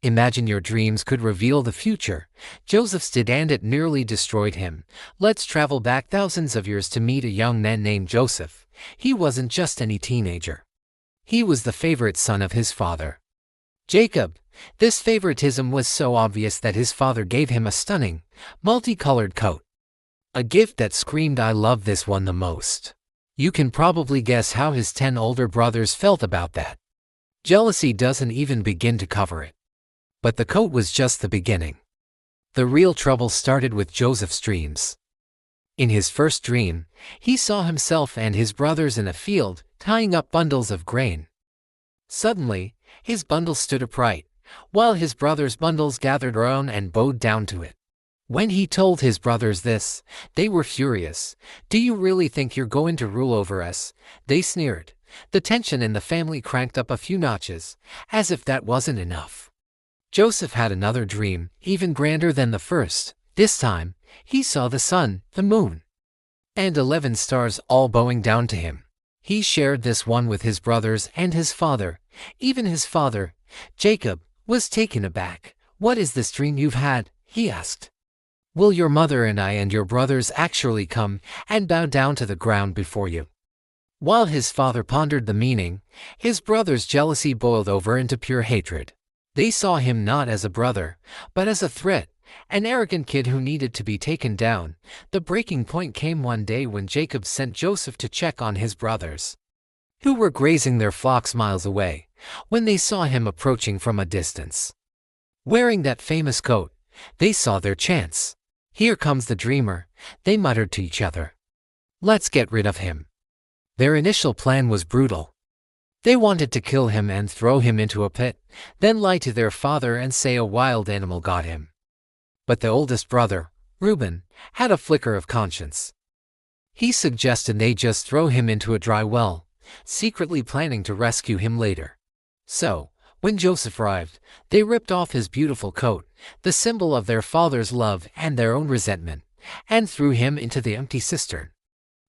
Imagine your dreams could reveal the future. Joseph's did, and it nearly destroyed him. Let's travel back thousands of years to meet a young man named Joseph. He wasn't just any teenager. He was the favorite son of his father, Jacob. This favoritism was so obvious that his father gave him a stunning, multicolored coat. A gift that screamed, "I love this one the most." You can probably guess how his 10 older brothers felt about that. Jealousy doesn't even begin to cover it. But the coat was just the beginning. The real trouble started with Joseph's dreams. In his first dream, he saw himself and his brothers in a field, tying up bundles of grain. Suddenly, his bundle stood upright, while his brothers' bundles gathered around and bowed down to it. When he told his brothers this, they were furious. "Do you really think you're going to rule over us?" they sneered. The tension in the family cranked up a few notches, as if that wasn't enough. Joseph had another dream, even grander than the first. This time, he saw the sun, the moon, and 11 stars all bowing down to him. He shared this one with his brothers and his father. Even his father, Jacob, was taken aback. "What is this dream you've had?" he asked. "Will your mother and I and your brothers actually come and bow down to the ground before you?" While his father pondered the meaning, his brothers' jealousy boiled over into pure hatred. They saw him not as a brother, but as a threat, an arrogant kid who needed to be taken down. The breaking point came one day when Jacob sent Joseph to check on his brothers, who were grazing their flocks miles away, when they saw him approaching from a distance. Wearing that famous coat, they saw their chance. "Here comes the dreamer," they muttered to each other. "Let's get rid of him." Their initial plan was brutal. They wanted to kill him and throw him into a pit, then lie to their father and say a wild animal got him. But the oldest brother, Reuben, had a flicker of conscience. He suggested they just throw him into a dry well, secretly planning to rescue him later. So, when Joseph arrived, they ripped off his beautiful coat, the symbol of their father's love and their own resentment, and threw him into the empty cistern.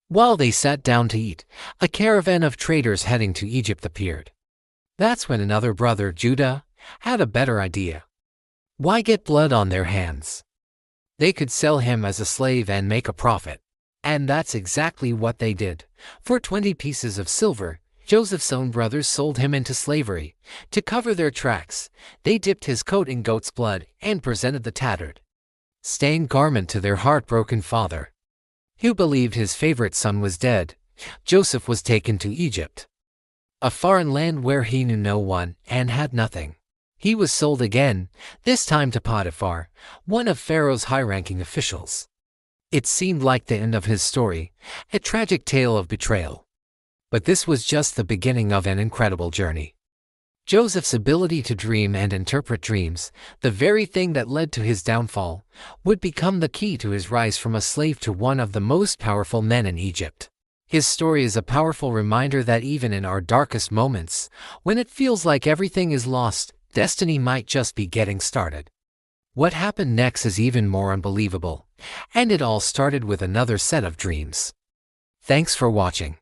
While they sat down to eat, a caravan of traders heading to Egypt appeared. That's when another brother, Judah, had a better idea. Why get blood on their hands? They could sell him as a slave and make a profit. And that's exactly what they did. For 20 pieces of silver, Joseph's own brothers sold him into slavery. To cover their tracks, they dipped his coat in goat's blood and presented the tattered, stained garment to their heartbroken father, who believed his favorite son was dead. Joseph was taken to Egypt, a foreign land where he knew no one and had nothing. He was sold again, this time to Potiphar, one of Pharaoh's high-ranking officials. It seemed like the end of his story, a tragic tale of betrayal. But this was just the beginning of an incredible journey. Joseph's ability to dream and interpret dreams, the very thing that led to his downfall, would become the key to his rise from a slave to one of the most powerful men in Egypt. His story is a powerful reminder that even in our darkest moments, when it feels like everything is lost, destiny might just be getting started. What happened next is even more unbelievable, and it all started with another set of dreams. Thanks for watching.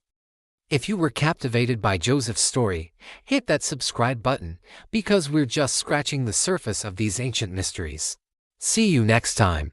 If you were captivated by Joseph's story, hit that subscribe button, because we're just scratching the surface of these ancient mysteries. See you next time.